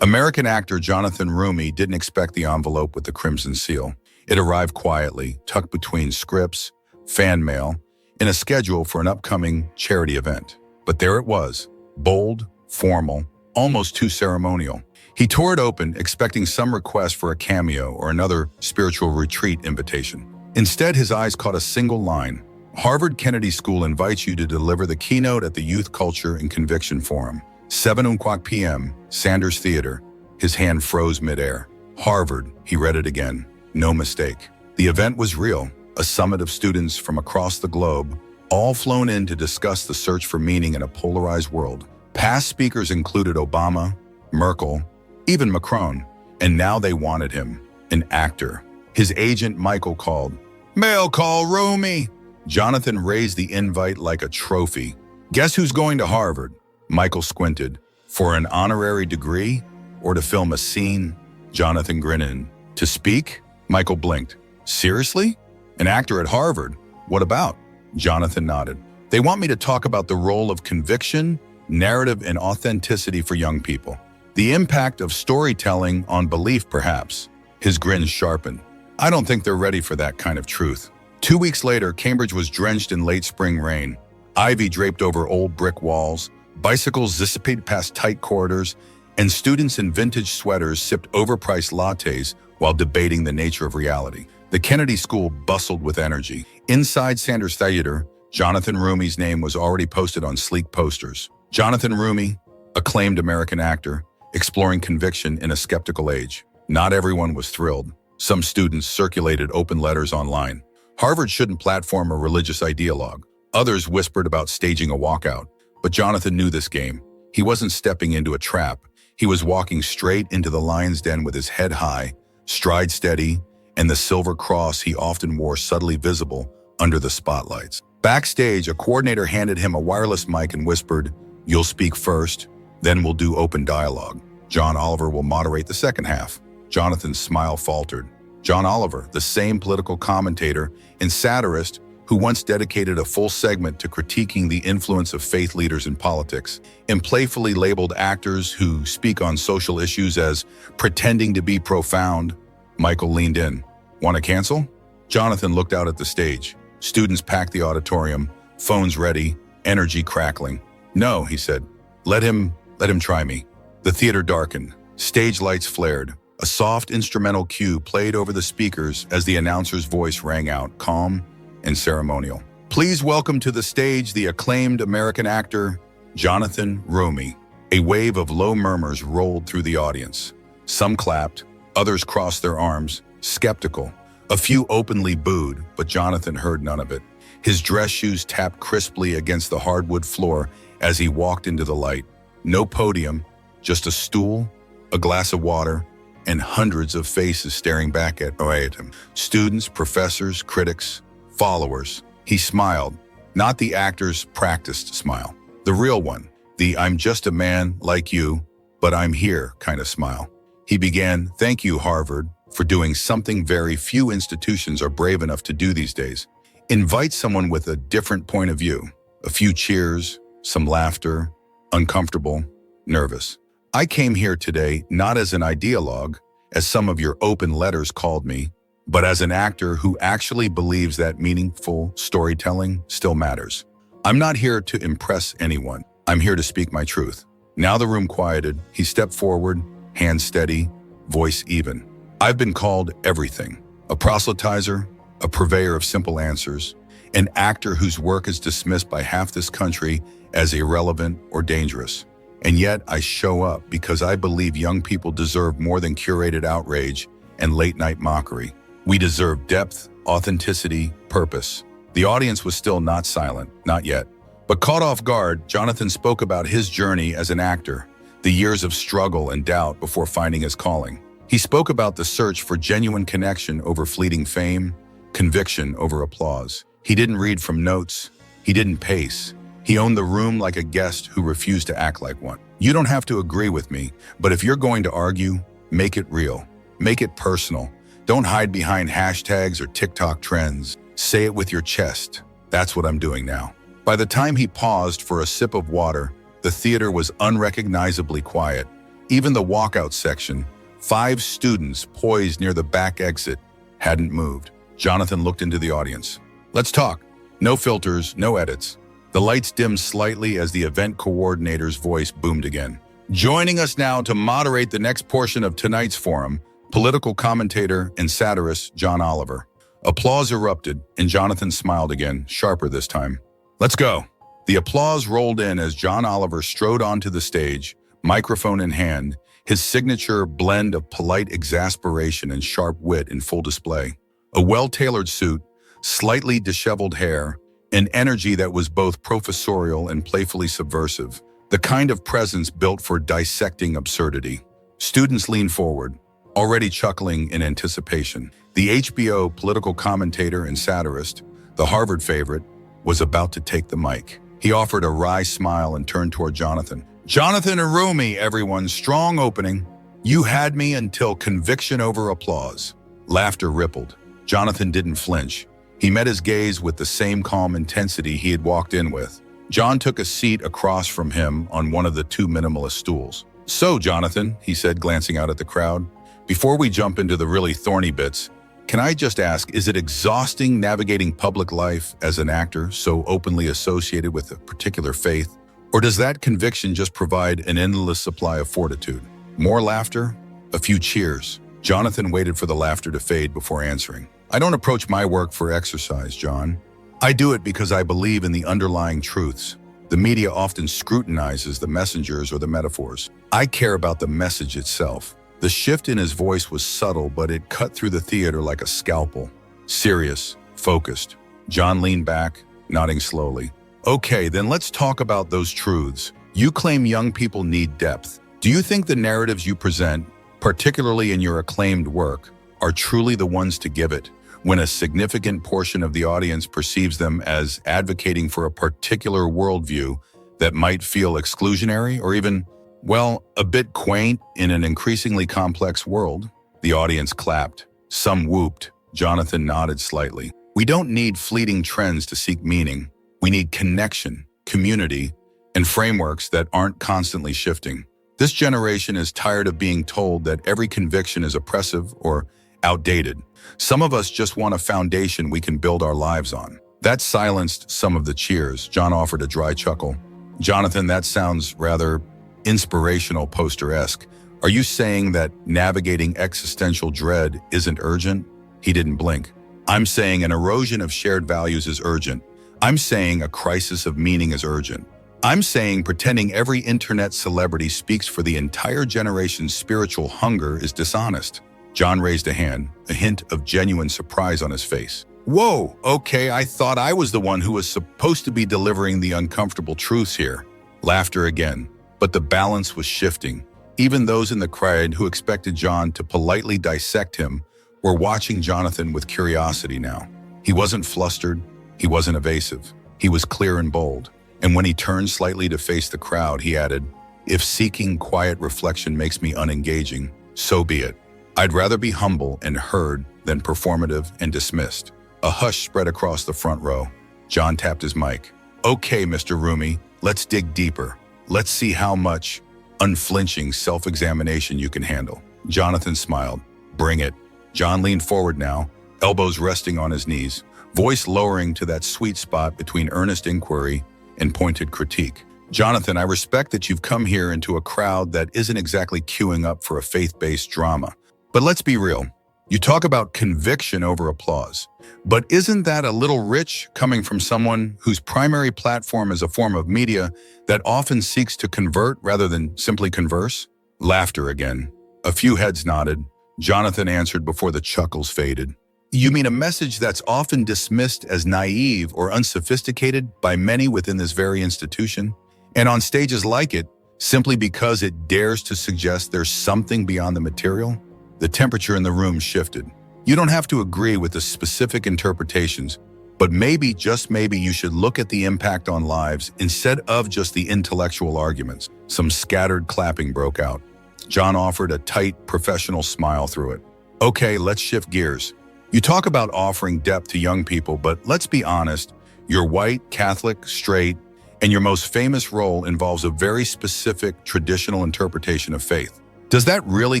American actor Jonathan Roumie didn't expect the envelope with the crimson seal. It arrived quietly, tucked between scripts, fan mail, and a schedule for an upcoming charity event. But there it was, bold, formal, almost too ceremonial. He tore it open, expecting some request for a cameo or another spiritual retreat invitation. Instead, his eyes caught a single line. Harvard Kennedy School invites you to deliver the keynote at the Youth Culture and Conviction Forum. 7:00 p.m., Sanders Theater. His hand froze midair. Harvard, he read it again. No mistake. The event was real, a summit of students from across the globe, all flown in to discuss the search for meaning in a polarized world. Past speakers included Obama, Merkel, even Macron, and now they wanted him, an actor. His agent Michael called. "Mail call, Roumie." Jonathan raised the invite like a trophy. "Guess who's going to Harvard?" Michael squinted. "For an honorary degree or to film a scene?" Jonathan grinned. "To speak?" Michael blinked. "Seriously? An actor at Harvard? What about?" Jonathan nodded. "They want me to talk about the role of conviction, narrative, and authenticity for young people. The impact of storytelling on belief, perhaps." His grin sharpened. "I don't think they're ready for that kind of truth." 2 weeks later, Cambridge was drenched in late spring rain. Ivy draped over old brick walls, bicycles dissipated past tight corridors, and students in vintage sweaters sipped overpriced lattes while debating the nature of reality. The Kennedy School bustled with energy. Inside Sanders Theater, Jonathan Roumie's name was already posted on sleek posters. Jonathan Roumie, acclaimed American actor, exploring conviction in a skeptical age. Not everyone was thrilled. Some students circulated open letters online. Harvard shouldn't platform a religious ideologue. Others whispered about staging a walkout. But Jonathan knew this game. He wasn't stepping into a trap. He was walking straight into the lion's den with his head high, stride steady, and the silver cross he often wore subtly visible under the spotlights. Backstage, a coordinator handed him a wireless mic and whispered, "You'll speak first, then we'll do open dialogue. John Oliver will moderate the second half." Jonathan's smile faltered. John Oliver, the same political commentator and satirist who once dedicated a full segment to critiquing the influence of faith leaders in politics, and playfully labeled actors who speak on social issues as pretending to be profound. Michael leaned in. "Want to cancel?" Jonathan looked out at the stage. Students packed the auditorium, phones ready, energy crackling. "No," he said. Let him try me." The theater darkened. Stage lights flared. A soft instrumental cue played over the speakers as the announcer's voice rang out, calm and ceremonial. "Please welcome to the stage the acclaimed American actor, Jonathan Roumie." A wave of low murmurs rolled through the audience. Some clapped, others crossed their arms, skeptical. A few openly booed, but Jonathan heard none of it. His dress shoes tapped crisply against the hardwood floor as he walked into the light. No podium, just a stool, a glass of water, and hundreds of faces staring back at him. Students, professors, critics, followers. He smiled, not the actor's practiced smile. The real one, the "I'm just a man like you, but I'm here" kind of smile. He began, "Thank you, Harvard, for doing something very few institutions are brave enough to do these days. Invite someone with a different point of view." A few cheers, some laughter, uncomfortable, nervous. "I came here today not as an ideologue, as some of your open letters called me, but as an actor who actually believes that meaningful storytelling still matters. I'm not here to impress anyone. I'm here to speak my truth." Now the room quieted. He stepped forward, hand steady, voice even. "I've been called everything. A proselytizer, a purveyor of simple answers, an actor whose work is dismissed by half this country as irrelevant or dangerous. And yet I show up because I believe young people deserve more than curated outrage and late-night mockery. We deserve depth, authenticity, purpose." The audience was still not silent, not yet. But caught off guard, Jonathan spoke about his journey as an actor, the years of struggle and doubt before finding his calling. He spoke about the search for genuine connection over fleeting fame, conviction over applause. He didn't read from notes. He didn't pace. He owned the room like a guest who refused to act like one. "You don't have to agree with me, but if you're going to argue, make it real. Make it personal. Don't hide behind hashtags or TikTok trends. Say it with your chest. That's what I'm doing now." By the time he paused for a sip of water, the theater was unrecognizably quiet. Even the walkout section, 5 students poised near the back exit, hadn't moved. Jonathan looked into the audience. Let's talk. No filters, no edits. The lights dimmed slightly as the event coordinator's voice boomed again. Joining us now to moderate the next portion of tonight's forum, political commentator and satirist John Oliver. Applause erupted, and Jonathan smiled again, sharper this time. Let's go. The applause rolled in as John Oliver strode onto the stage, microphone in hand, his signature blend of polite exasperation and sharp wit in full display. A well-tailored suit, slightly disheveled hair, an energy that was both professorial and playfully subversive, the kind of presence built for dissecting absurdity. Students leaned forward, already chuckling in anticipation. The HBO political commentator and satirist, the Harvard favorite, was about to take the mic. He offered a wry smile and turned toward Jonathan. Jonathan Roumie, everyone, strong opening. You had me until conviction over applause. Laughter rippled. Jonathan didn't flinch. He met his gaze with the same calm intensity he had walked in with. John took a seat across from him on one of the 2 minimalist stools. So, Jonathan, he said, glancing out at the crowd, before we jump into the really thorny bits, can I just ask, is it exhausting navigating public life as an actor so openly associated with a particular faith? Or does that conviction just provide an endless supply of fortitude? More laughter? A few cheers. Jonathan waited for the laughter to fade before answering. I don't approach my work for exercise, John. I do it because I believe in the underlying truths. The media often scrutinizes the messengers or the metaphors. I care about the message itself. The shift in his voice was subtle, but it cut through the theater like a scalpel. Serious, focused. John leaned back, nodding slowly. Okay, then let's talk about those truths. You claim young people need depth. Do you think the narratives you present, particularly in your acclaimed work, are truly the ones to give it, when a significant portion of the audience perceives them as advocating for a particular worldview that might feel exclusionary or even, well, a bit quaint in an increasingly complex world? The audience clapped. Some whooped. Jonathan nodded slightly. We don't need fleeting trends to seek meaning. We need connection, community, and frameworks that aren't constantly shifting. This generation is tired of being told that every conviction is oppressive or outdated. Some of us just want a foundation we can build our lives on. That silenced some of the cheers. John offered a dry chuckle. Jonathan, that sounds rather inspirational, poster-esque. Are you saying that navigating existential dread isn't urgent? He didn't blink. I'm saying an erosion of shared values is urgent. I'm saying a crisis of meaning is urgent. I'm saying pretending every internet celebrity speaks for the entire generation's spiritual hunger is dishonest. John raised a hand, a hint of genuine surprise on his face. Whoa, okay, I thought I was the one who was supposed to be delivering the uncomfortable truths here. Laughter again, but the balance was shifting. Even those in the crowd who expected John to politely dissect him were watching Jonathan with curiosity now. He wasn't flustered, he wasn't evasive. He was clear and bold. And when he turned slightly to face the crowd, he added, if seeking quiet reflection makes me unengaging, so be it. I'd rather be humble and heard than performative and dismissed. A hush spread across the front row. John tapped his mic. Okay, Mr. Roumie, let's dig deeper. Let's see how much unflinching self-examination you can handle. Jonathan smiled. Bring it. John leaned forward now, elbows resting on his knees, voice lowering to that sweet spot between earnest inquiry and pointed critique. Jonathan, I respect that you've come here into a crowd that isn't exactly queuing up for a faith-based drama. But let's be real. You talk about conviction over applause. But isn't that a little rich coming from someone whose primary platform is a form of media that often seeks to convert rather than simply converse? Laughter again. A few heads nodded. Jonathan answered before the chuckles faded. You mean a message that's often dismissed as naive or unsophisticated by many within this very institution? And on stages like it, simply because it dares to suggest there's something beyond the material? The temperature in the room shifted. You don't have to agree with the specific interpretations, but maybe, just maybe, you should look at the impact on lives instead of just the intellectual arguments. Some scattered clapping broke out. John offered a tight, professional smile through it. Okay, let's shift gears. You talk about offering depth to young people, but let's be honest, you're white, Catholic, straight, And your most famous role involves a very specific traditional interpretation of faith. Does that really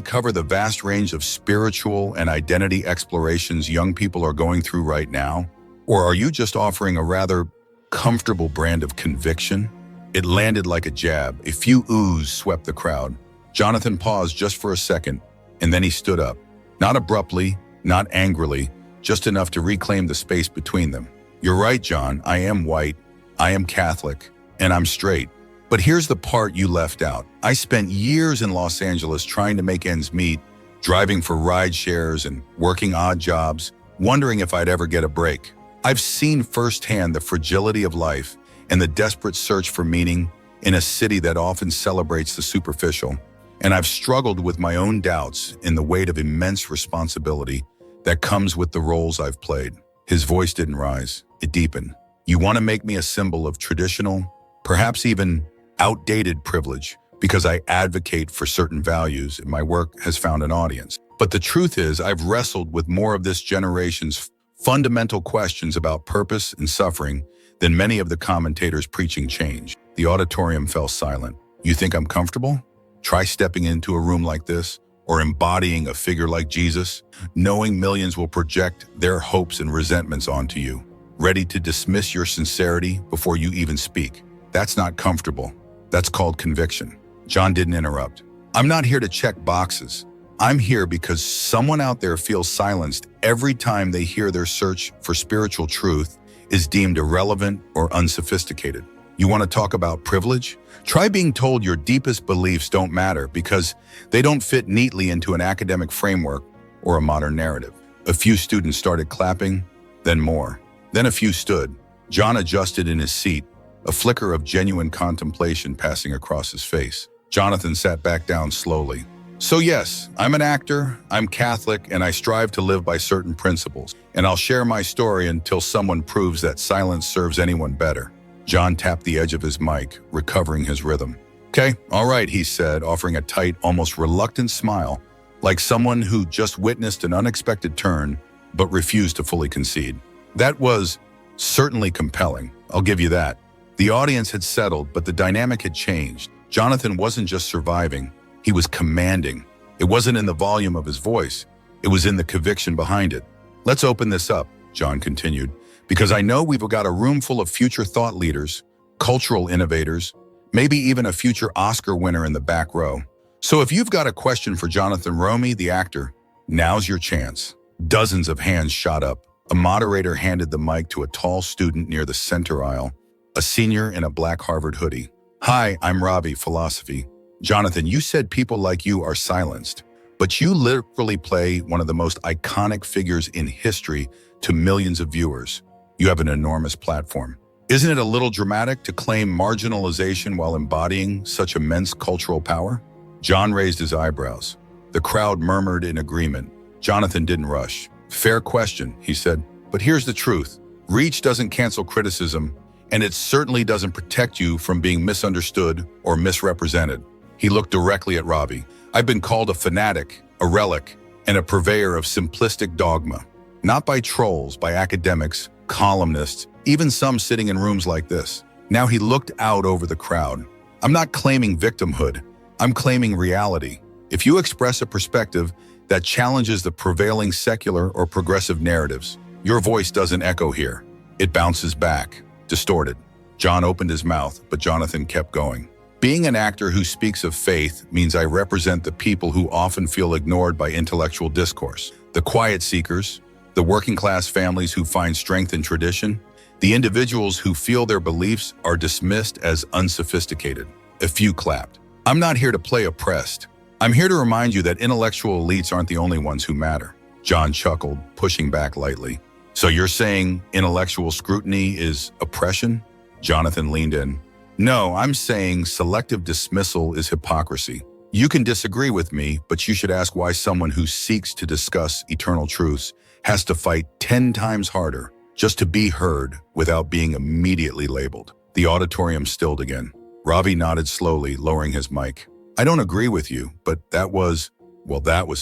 cover the vast range of spiritual and identity explorations young people are going through right now? Or are you just offering a rather comfortable brand of conviction? It landed like a jab. A few oohs swept the crowd. Jonathan paused just for a second, and then he stood up. Not abruptly, not angrily, just enough to reclaim the space between them. You're right, John. I am white, I am Catholic, and I'm straight. But here's the part you left out. I spent years in Los Angeles trying to make ends meet, driving for ride shares and working odd jobs, wondering if I'd ever get a break. I've seen firsthand the fragility of life and the desperate search for meaning in a city that often celebrates the superficial. And I've struggled with my own doubts in the weight of immense responsibility that comes with the roles I've played. His voice didn't rise, it deepened. You want to make me a symbol of traditional, perhaps even outdated privilege, because I advocate for certain values and my work has found an audience. But the truth is, I've wrestled with more of this generation's fundamental questions about purpose and suffering than many of the commentators preaching change. The auditorium fell silent. You think I'm comfortable? Try stepping into a room like this, or embodying a figure like Jesus, knowing millions will project their hopes and resentments onto you, ready to dismiss your sincerity before you even speak. That's not comfortable. That's called conviction. John didn't interrupt. I'm not here to check boxes. I'm here because someone out there feels silenced every time they hear their search for spiritual truth is deemed irrelevant or unsophisticated. You want to talk about privilege? Try being told your deepest beliefs don't matter because they don't fit neatly into an academic framework or a modern narrative. A few students started clapping, then more. Then a few stood. John adjusted in his seat, a flicker of genuine contemplation passing across his face. Jonathan sat back down slowly. So yes, I'm an actor, I'm Catholic, and I strive to live by certain principles. And I'll share my story until someone proves that silence serves anyone better. John tapped the edge of his mic, recovering his rhythm. Okay, all right, he said, offering a tight, almost reluctant smile, like someone who just witnessed an unexpected turn, but refused to fully concede. That was certainly compelling, I'll give you that. The audience had settled, but the dynamic had changed. Jonathan wasn't just surviving, he was commanding. It wasn't in the volume of his voice, it was in the conviction behind it. Let's open this up, John continued, because I know we've got a room full of future thought leaders, cultural innovators, maybe even a future Oscar winner in the back row. So if you've got a question for Jonathan Roumie, the actor, now's your chance. Dozens of hands shot up. A moderator handed the mic to a tall student near the center aisle, a senior in a black Harvard hoodie. Hi, I'm Ravi, philosophy. Jonathan, you said people like you are silenced, but you literally play one of the most iconic figures in history to millions of viewers. You have an enormous platform. Isn't it a little dramatic to claim marginalization while embodying such immense cultural power? John raised his eyebrows. The crowd murmured in agreement. Jonathan didn't rush. Fair question, he said, but here's the truth. Reach doesn't cancel criticism, and it certainly doesn't protect you from being misunderstood or misrepresented. He looked directly at Ravi. I've been called a fanatic, a relic, and a purveyor of simplistic dogma. Not by trolls, by academics, columnists, even some sitting in rooms like this. Now he looked out over the crowd. I'm not claiming victimhood. I'm claiming reality. If you express a perspective that challenges the prevailing secular or progressive narratives, your voice doesn't echo here. It bounces back, distorted. John opened his mouth, but Jonathan kept going. Being an actor who speaks of faith means I represent the people who often feel ignored by intellectual discourse. The quiet seekers, the working-class families who find strength in tradition, the individuals who feel their beliefs are dismissed as unsophisticated. A few clapped. I'm not here to play oppressed. I'm here to remind you that intellectual elites aren't the only ones who matter. John chuckled, pushing back lightly. So you're saying intellectual scrutiny is oppression? Jonathan leaned in. No, I'm saying selective dismissal is hypocrisy. You can disagree with me, but you should ask why someone who seeks to discuss eternal truths has to fight 10 times harder just to be heard without being immediately labeled. The auditorium stilled again. Ravi nodded slowly, lowering his mic. I don't agree with you, but that was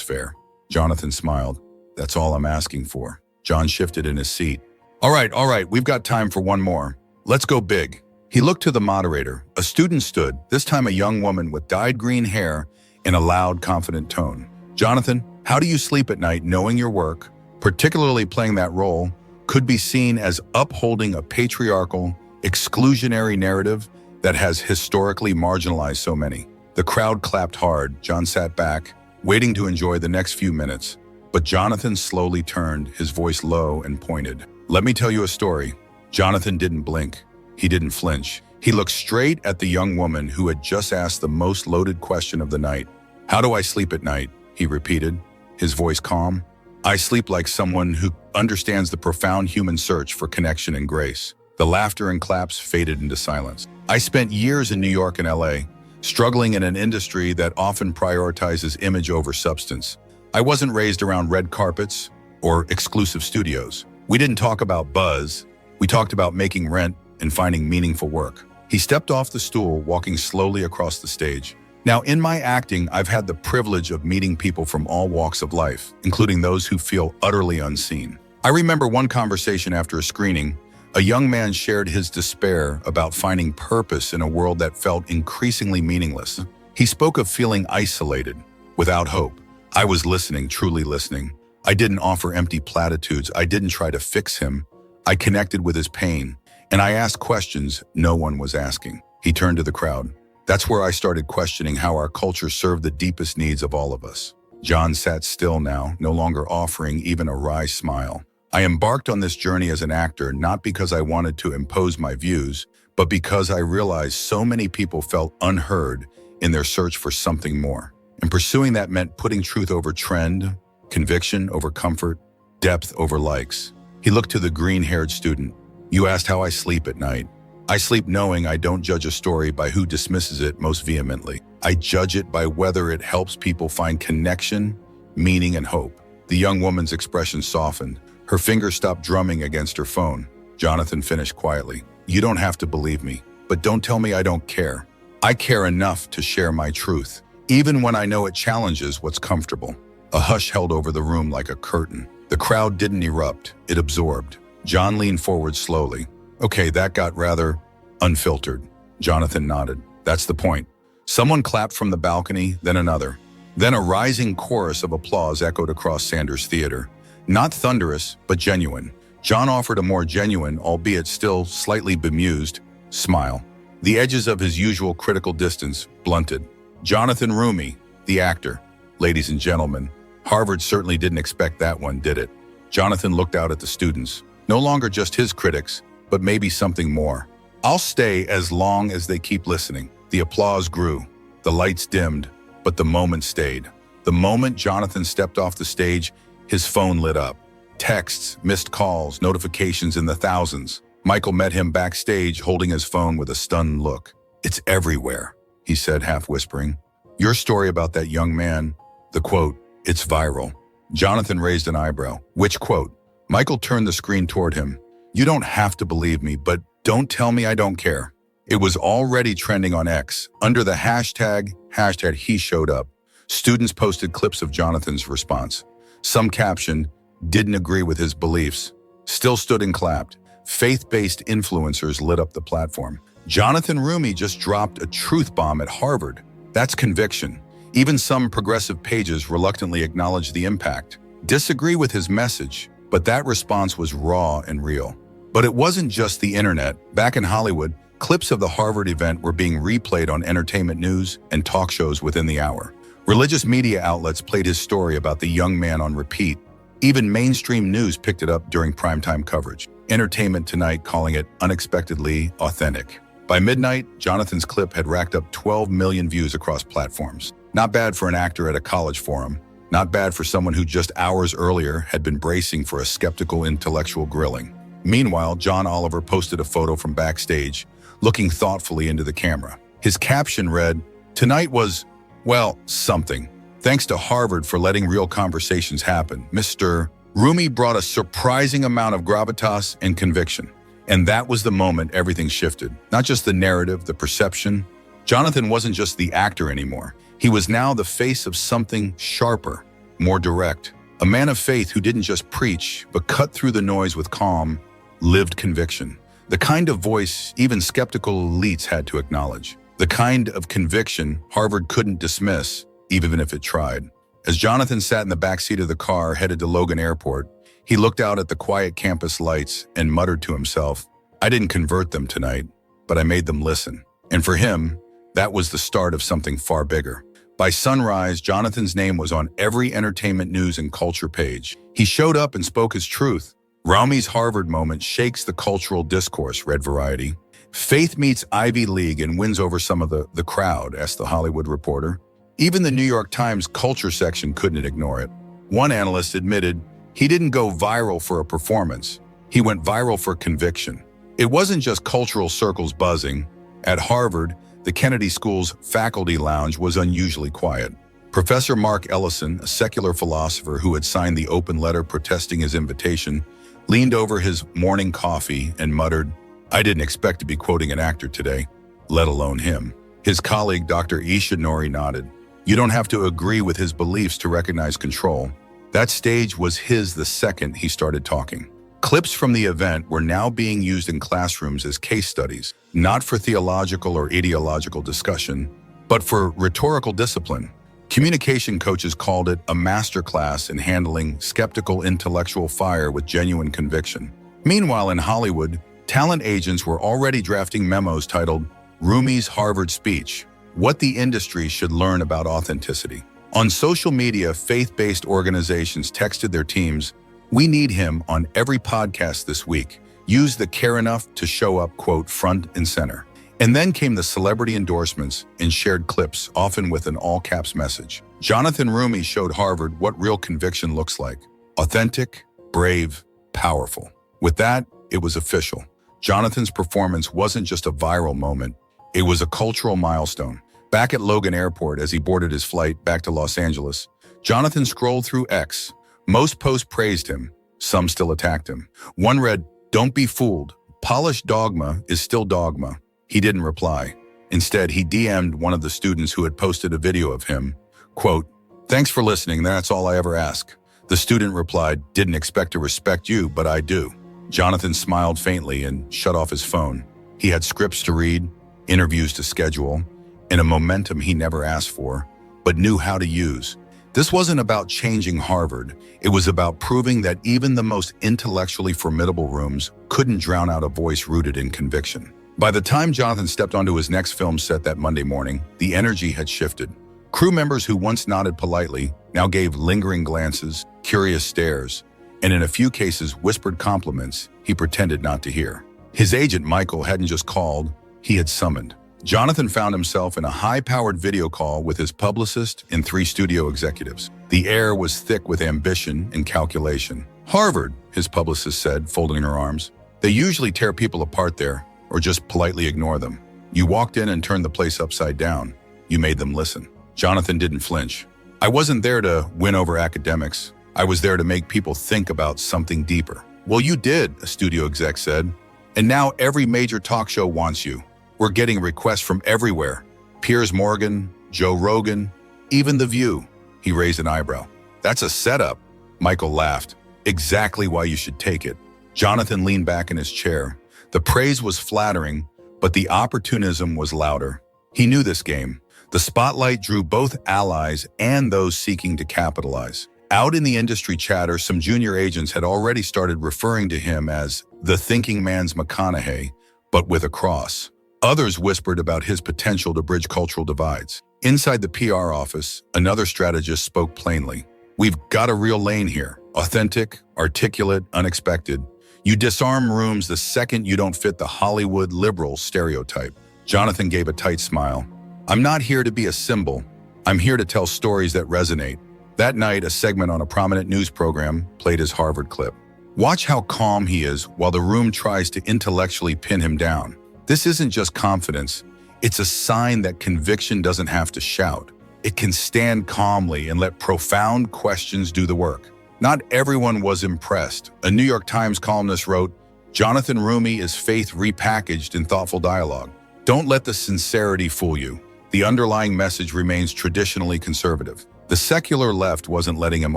fair. Jonathan smiled. That's all I'm asking for. John shifted in his seat. All right, we've got time for one more. Let's go big. He looked to the moderator. A student stood, this time a young woman with dyed green hair, in a loud, confident tone. Jonathan, how do you sleep at night knowing your work, particularly playing that role, could be seen as upholding a patriarchal, exclusionary narrative that has historically marginalized so many? The crowd clapped hard. John sat back, waiting to enjoy the next few minutes. But Jonathan slowly turned, his voice low and pointed. Let me tell you a story. Jonathan didn't blink. He didn't flinch. He looked straight at the young woman who had just asked the most loaded question of the night. How do I sleep at night? He repeated, his voice calm. I sleep like someone who understands the profound human search for connection and grace. The laughter and claps faded into silence. I spent years in New York and LA, struggling in an industry that often prioritizes image over substance. I wasn't raised around red carpets or exclusive studios. We didn't talk about buzz. We talked about making rent and finding meaningful work. He stepped off the stool, walking slowly across the stage. Now, in my acting, I've had the privilege of meeting people from all walks of life, including those who feel utterly unseen. I remember one conversation after a screening. A young man shared his despair about finding purpose in a world that felt increasingly meaningless. He spoke of feeling isolated, without hope. I was listening, truly listening. I didn't offer empty platitudes. I didn't try to fix him. I connected with his pain, and I asked questions no one was asking. He turned to the crowd. That's where I started questioning how our culture served the deepest needs of all of us. John sat still now, no longer offering even a wry smile. I embarked on this journey as an actor not because I wanted to impose my views, but because I realized so many people felt unheard in their search for something more. And pursuing that meant putting truth over trend, conviction over comfort, depth over likes. He looked to the green-haired student. You asked how I sleep at night. I sleep knowing I don't judge a story by who dismisses it most vehemently. I judge it by whether it helps people find connection, meaning, and hope. The young woman's expression softened. Her fingers stopped drumming against her phone. Jonathan finished quietly. You don't have to believe me, but don't tell me I don't care. I care enough to share my truth, even when I know it challenges what's comfortable. A hush held over the room like a curtain. The crowd didn't erupt, it absorbed. John leaned forward slowly. Okay, that got rather unfiltered. Jonathan nodded. That's the point. Someone clapped from the balcony, then another. Then a rising chorus of applause echoed across Sanders Theater. Not thunderous, but genuine. John offered a more genuine, albeit still slightly bemused, smile. The edges of his usual critical distance blunted. Jonathan Roumie, the actor. Ladies and gentlemen, Harvard certainly didn't expect that one, did it? Jonathan looked out at the students. No longer just his critics, but maybe something more. I'll stay as long as they keep listening. The applause grew. The lights dimmed, but the moment stayed. The moment Jonathan stepped off the stage, his phone lit up. Texts, missed calls, notifications in the thousands. Michael met him backstage, holding his phone with a stunned look. It's everywhere, he said, half whispering. Your story about that young man, the quote, it's viral. Jonathan raised an eyebrow. Which quote? Michael turned the screen toward him. You don't have to believe me, but don't tell me I don't care. It was already trending on X. Under the hashtag he showed up. Students posted clips of Jonathan's response. Some captioned, didn't agree with his beliefs. Still stood and clapped. Faith-based influencers lit up the platform. Jonathan Roumie just dropped a truth bomb at Harvard. That's conviction. Even some progressive pages reluctantly acknowledge the impact. Disagree with his message, but that response was raw and real. But it wasn't just the internet. Back in Hollywood, clips of the Harvard event were being replayed on entertainment news and talk shows within the hour. Religious media outlets played his story about the young man on repeat. Even mainstream news picked it up during primetime coverage. Entertainment Tonight calling it unexpectedly authentic. By midnight, Jonathan's clip had racked up 12 million views across platforms. Not bad for an actor at a college forum. Not bad for someone who just hours earlier had been bracing for a skeptical intellectual grilling. Meanwhile, John Oliver posted a photo from backstage, looking thoughtfully into the camera. His caption read, "Tonight was, well, something. Thanks to Harvard for letting real conversations happen. Mr. Roumie brought a surprising amount of gravitas and conviction." And that was the moment everything shifted. Not just the narrative, the perception. Jonathan wasn't just the actor anymore. He was now the face of something sharper, more direct. A man of faith who didn't just preach, but cut through the noise with calm, lived conviction. The kind of voice even skeptical elites had to acknowledge. The kind of conviction Harvard couldn't dismiss, even if it tried. As Jonathan sat in the backseat of the car headed to Logan Airport, he looked out at the quiet campus lights and muttered to himself, "I didn't convert them tonight, but I made them listen." And for him, that was the start of something far bigger. By sunrise, Jonathan's name was on every entertainment news and culture page. He showed up and spoke his truth. Roumie's Harvard moment shakes the cultural discourse, read Variety. Faith meets Ivy League and wins over some of the crowd, asked The Hollywood Reporter. Even the New York Times culture section couldn't ignore it. One analyst admitted he didn't go viral for a performance. He went viral for conviction. It wasn't just cultural circles buzzing. At Harvard, the Kennedy School's faculty lounge was unusually quiet. Professor Mark Ellison, a secular philosopher who had signed the open letter protesting his invitation, leaned over his morning coffee and muttered, "I didn't expect to be quoting an actor today, let alone him." His colleague, Dr. Isha Nori, nodded. You don't have to agree with his beliefs to recognize control. That stage was his the second he started talking. Clips from the event were now being used in classrooms as case studies, not for theological or ideological discussion, but for rhetorical discipline. Communication coaches called it a masterclass in handling skeptical intellectual fire with genuine conviction. Meanwhile, in Hollywood, talent agents were already drafting memos titled Roumie's Harvard Speech, What the Industry Should Learn About Authenticity. On social media, faith-based organizations texted their teams, "We need him on every podcast this week. Use the care enough to show up, quote, front and center." And then came the celebrity endorsements and shared clips, often with an all-caps message. Jonathan Roumie showed Harvard what real conviction looks like. Authentic, brave, powerful. With that, it was official. Jonathan's performance wasn't just a viral moment. It was a cultural milestone. Back at Logan Airport, as he boarded his flight back to Los Angeles, Jonathan scrolled through X. Most posts praised him. Some still attacked him. One read, "Don't be fooled. Polished dogma is still dogma." He didn't reply. Instead, he DM'd one of the students who had posted a video of him. Quote, "Thanks for listening. That's all I ever ask." The student replied, "Didn't expect to respect you, but I do." Jonathan smiled faintly and shut off his phone. He had scripts to read, interviews to schedule, and a momentum he never asked for, but knew how to use. This wasn't about changing Harvard. It was about proving that even the most intellectually formidable rooms couldn't drown out a voice rooted in conviction. By the time Jonathan stepped onto his next film set that Monday morning, the energy had shifted. Crew members who once nodded politely now gave lingering glances, curious stares, and in a few cases whispered compliments he pretended not to hear. His agent, Michael, hadn't just called, he had summoned. Jonathan found himself in a high-powered video call with his publicist and 3 studio executives. The air was thick with ambition and calculation. "Harvard," his publicist said, folding her arms. "They usually tear people apart there, or just politely ignore them. You walked in and turned the place upside down. You made them listen." Jonathan didn't flinch. "I wasn't there to win over academics. I was there to make people think about something deeper." "Well, you did," a studio exec said. "And now every major talk show wants you. We're getting requests from everywhere. Piers Morgan, Joe Rogan, even The View." He raised an eyebrow. "That's a setup." Michael laughed. "Exactly why you should take it." Jonathan leaned back in his chair. The praise was flattering, but the opportunism was louder. He knew this game. The spotlight drew both allies and those seeking to capitalize. Out in the industry chatter, some junior agents had already started referring to him as the thinking man's McConaughey, but with a cross. Others whispered about his potential to bridge cultural divides. Inside the PR office, another strategist spoke plainly. "We've got a real lane here. Authentic, articulate, unexpected. You disarm rooms the second you don't fit the Hollywood liberal stereotype." Jonathan gave a tight smile. "I'm not here to be a symbol. I'm here to tell stories that resonate." That night, a segment on a prominent news program played his Harvard clip. "Watch how calm he is while the room tries to intellectually pin him down. This isn't just confidence. It's a sign that conviction doesn't have to shout. It can stand calmly and let profound questions do the work." Not everyone was impressed. A New York Times columnist wrote, "Jonathan Roumie is faith repackaged in thoughtful dialogue. Don't let the sincerity fool you. The underlying message remains traditionally conservative." The secular left wasn't letting him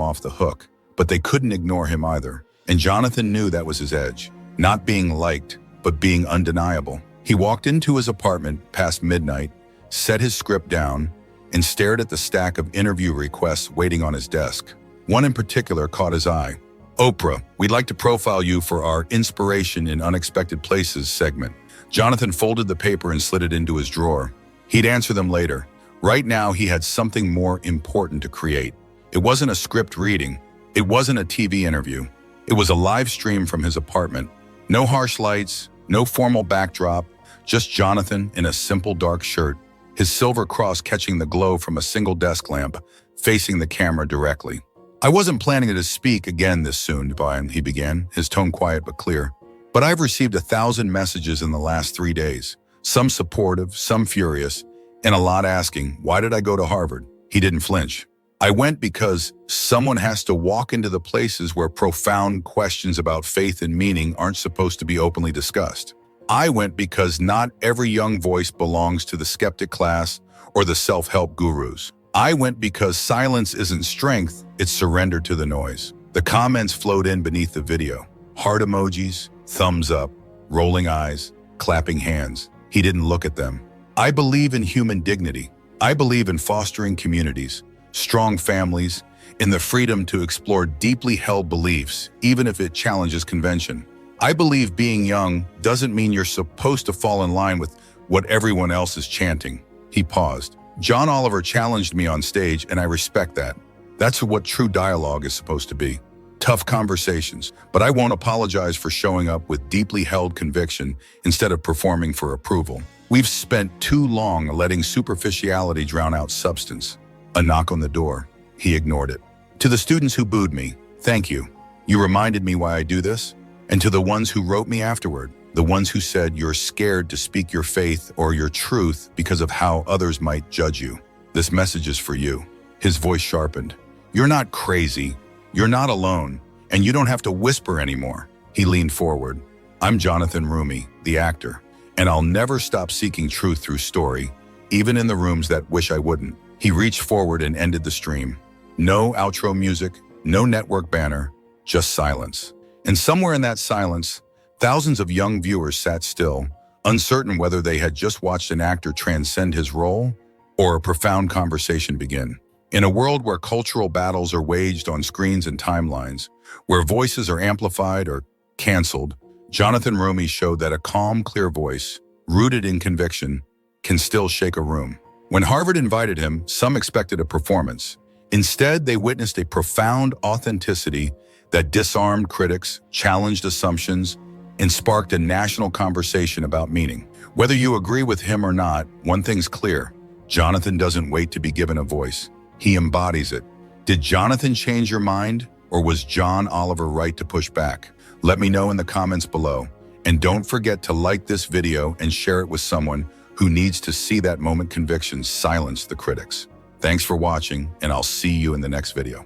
off the hook, but they couldn't ignore him either. And Jonathan knew that was his edge. Not being liked, but being undeniable. He walked into his apartment past midnight, set his script down, and stared at the stack of interview requests waiting on his desk. One in particular caught his eye. "Oprah, we'd like to profile you for our Inspiration in Unexpected Places segment." Jonathan folded the paper and slid it into his drawer. He'd answer them later. Right now, he had something more important to create. It wasn't a script reading. It wasn't a TV interview. It was a live stream from his apartment. No harsh lights, no formal backdrop, just Jonathan in a simple dark shirt, his silver cross catching the glow from a single desk lamp, facing the camera directly. "I wasn't planning to speak again this soon, Brian," he began, his tone quiet but clear. "But I've received 1,000 messages in the last 3 days, some supportive, some furious, and a lot asking, why did I go to Harvard?" He didn't flinch. "I went because someone has to walk into the places where profound questions about faith and meaning aren't supposed to be openly discussed. I went because not every young voice belongs to the skeptic class or the self-help gurus. I went because silence isn't strength, it's surrender to the noise." The comments flowed in beneath the video. Heart emojis, thumbs up, rolling eyes, clapping hands. He didn't look at them. "I believe in human dignity. I believe in fostering communities, strong families, in the freedom to explore deeply held beliefs, even if it challenges convention. I believe being young doesn't mean you're supposed to fall in line with what everyone else is chanting." He paused. "John Oliver challenged me on stage, and I respect that. That's what true dialogue is supposed to be. Tough conversations, but I won't apologize for showing up with deeply held conviction instead of performing for approval. We've spent too long letting superficiality drown out substance." A knock on the door. He ignored it. "To the students who booed me, thank you. You reminded me why I do this. And to the ones who wrote me afterward, the ones who said you're scared to speak your faith or your truth because of how others might judge you. This message is for you." His voice sharpened. "You're not crazy. You're not alone. And you don't have to whisper anymore." He leaned forward. "I'm Jonathan Roumie, the actor, and I'll never stop seeking truth through story, even in the rooms that wish I wouldn't." He reached forward and ended the stream. No outro music, no network banner, just silence. And somewhere in that silence, thousands of young viewers sat still, uncertain whether they had just watched an actor transcend his role or a profound conversation begin. In a world where cultural battles are waged on screens and timelines, where voices are amplified or canceled, Jonathan Roumie showed that a calm, clear voice, rooted in conviction, can still shake a room. When Harvard invited him, some expected a performance. Instead, they witnessed a profound authenticity that disarmed critics, challenged assumptions, and sparked a national conversation about meaning. Whether you agree with him or not, one thing's clear: Jonathan doesn't wait to be given a voice. He embodies it. Did Jonathan change your mind, or was John Oliver right to push back? Let me know in the comments below. And don't forget to like this video and share it with someone who needs to see that moment conviction silence the critics. Thanks for watching, and I'll see you in the next video.